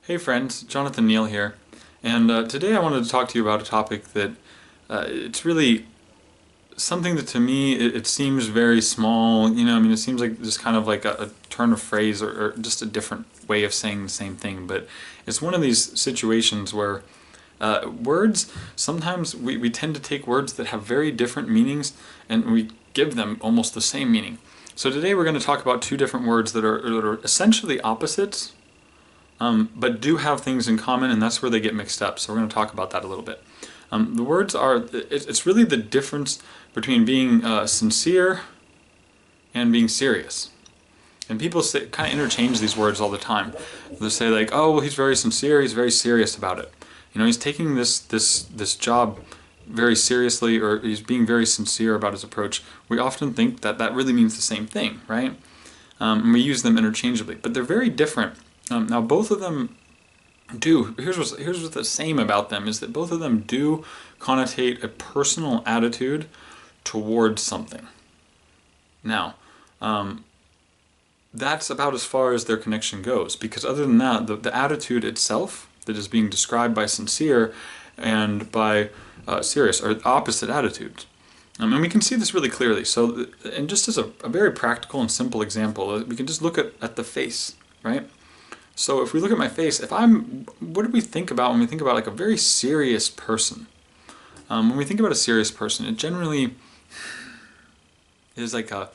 Hey friends, Jonathan Neal here, and today I wanted to talk to you about a topic that it's really something that to me it seems very small. It seems like just kind of like a turn of phrase or just a different way of saying the same thing, but it's one of these situations where words, sometimes we tend to take words that have very different meanings and we give them almost the same meaning. So today we're going to talk about two different words that are essentially opposites, but do have things in common, and that's where they get mixed up. So we're going to talk about that a little bit. The words are, it's really the difference between being sincere and being serious. And people kind of interchange these words all the time. They say like, oh, well, he's very sincere, he's very serious about it. He's taking this job very seriously, or he's being very sincere about his approach. We often think that that really means the same thing, right? And we use them interchangeably, but they're very different. Now both of them do, here's what's the same about them, is that both of them do connotate a personal attitude towards something. Now, that's about as far as their connection goes, because other than that, the attitude itself that is being described by sincere and by serious are opposite attitudes. And we can see this really clearly. So, and just as a very practical and simple example, we can just look at the face, right? So if we look at my face, what do we think about when we think about like a very serious person? When we think about a serious person, it generally is like a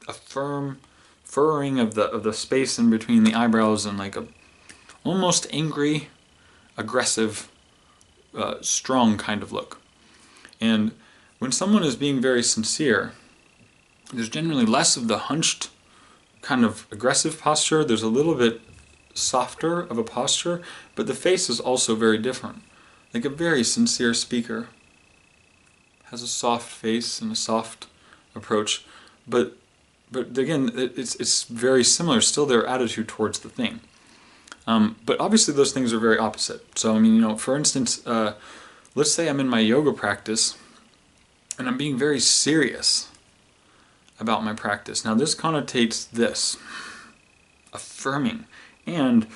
firm furrowing of the space in between the eyebrows, and like a almost angry, aggressive, strong kind of look. And when someone is being very sincere, there's generally less of the hunched kind of aggressive posture. There's a little bit softer of a posture, but the face is also very different. Like a very sincere speaker has a soft face and a soft approach, but again, it's very similar, still their attitude towards the thing. But obviously those things are very opposite. So for instance, let's say I'm in my yoga practice and I'm being very serious about my practice. Now this connotates this, affirming and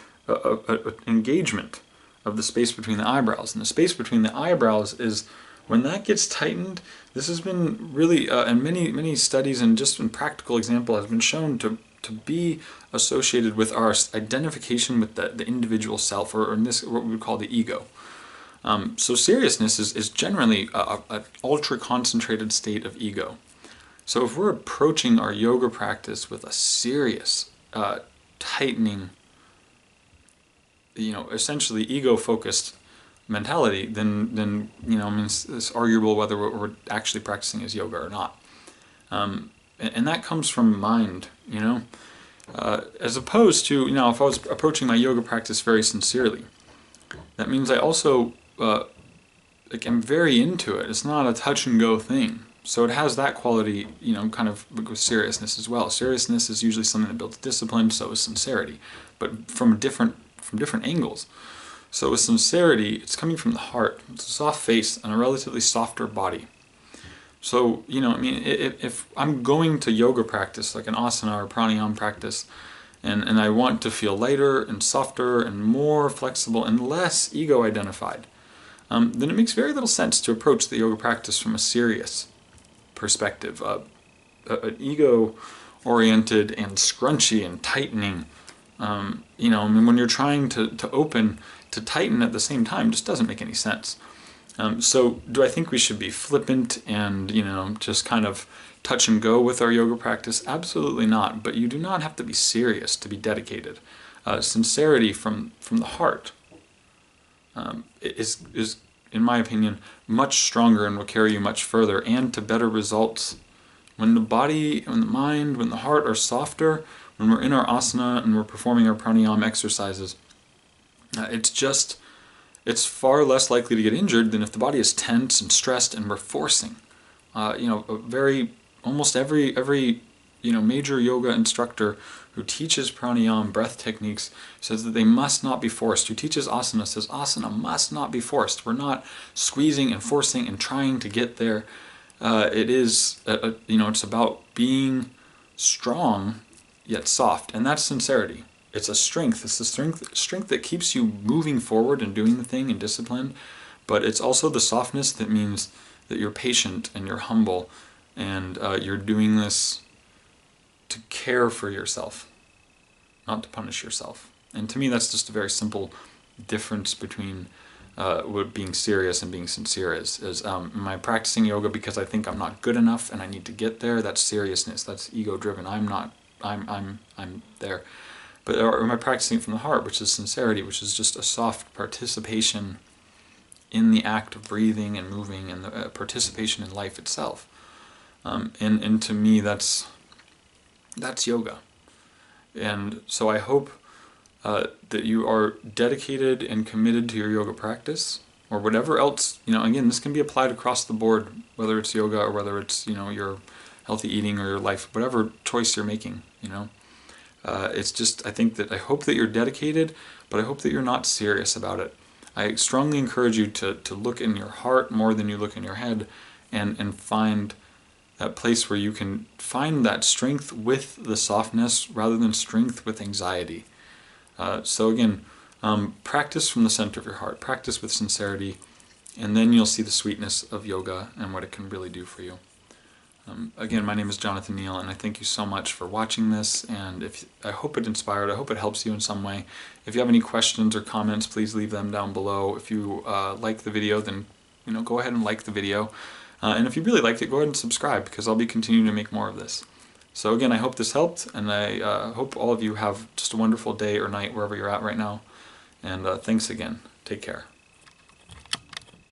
engagement of the space between the eyebrows. And the space between the eyebrows is, when that gets tightened, this has been really, in many studies and just in practical example, has been shown to be associated with our identification with the individual self, or in this, what we would call the ego. So seriousness is generally an ultra-concentrated state of ego. So if we're approaching our yoga practice with a serious, tightening, essentially ego-focused mentality, then it's arguable whether we're actually practicing as yoga or not. And that comes from mind, as opposed to, if I was approaching my yoga practice very sincerely, that means I also, I'm very into it. It's not a touch and go thing. So it has that quality, kind of with seriousness as well. Seriousness is usually something that builds discipline, so is sincerity, but from different angles. So with sincerity, it's coming from the heart. It's a soft face and a relatively softer body. So, if I'm going to yoga practice, like an asana or pranayama practice, and I want to feel lighter and softer and more flexible and less ego-identified, then it makes very little sense to approach the yoga practice from a serious perspective. An ego-oriented and scrunchy and tightening, when you're trying to open, to tighten at the same time, just doesn't make any sense. So do I think we should be flippant and, just kind of touch and go with our yoga practice? Absolutely not, but you do not have to be serious to be dedicated. Sincerity from the heart is, in my opinion, much stronger and will carry you much further and to better results. When the body, when the mind, when the heart are softer, when we're in our asana and we're performing our pranayama exercises, it's far less likely to get injured than if the body is tense and stressed and we're forcing. Almost every major yoga instructor who teaches pranayama, breath techniques, says that they must not be forced. Who teaches asana says asana must not be forced. We're not squeezing and forcing and trying to get there. It is, it's about being strong yet soft, and that's sincerity. it's a strength. It's the strength that keeps you moving forward and doing the thing and disciplined, but it's also the softness that means that you're patient and you're humble, and you're doing this to care for yourself, not to punish yourself. And to me, that's just a very simple difference between what being serious and being sincere is. Am I practicing yoga because I think I'm not good enough and I need to get there? That's seriousness. That's ego-driven. I'm there. But or am I practicing it from the heart, which is sincerity, which is just a soft participation in the act of breathing and moving, and the participation in life itself. And to me, that's yoga. And so I hope that you are dedicated and committed to your yoga practice, or whatever else, again, this can be applied across the board, whether it's yoga or whether it's, your healthy eating or your life, whatever choice you're making, It's just, I hope that you're dedicated, but I hope that you're not serious about it. I strongly encourage you to look in your heart more than you look in your head, and find that place where you can find that strength with the softness rather than strength with anxiety. So again, practice from the center of your heart, practice with sincerity, and then you'll see the sweetness of yoga and what it can really do for you. Again, my name is Jonathan Neal, and I thank you so much for watching this, and I hope it inspired, I hope it helps you in some way. If you have any questions or comments, please leave them down below. If you like the video, then go ahead and like the video. And if you really liked it, go ahead and subscribe, because I'll be continuing to make more of this. So again, I hope this helped, and I hope all of you have just a wonderful day or night wherever you're at right now. And thanks again. Take care.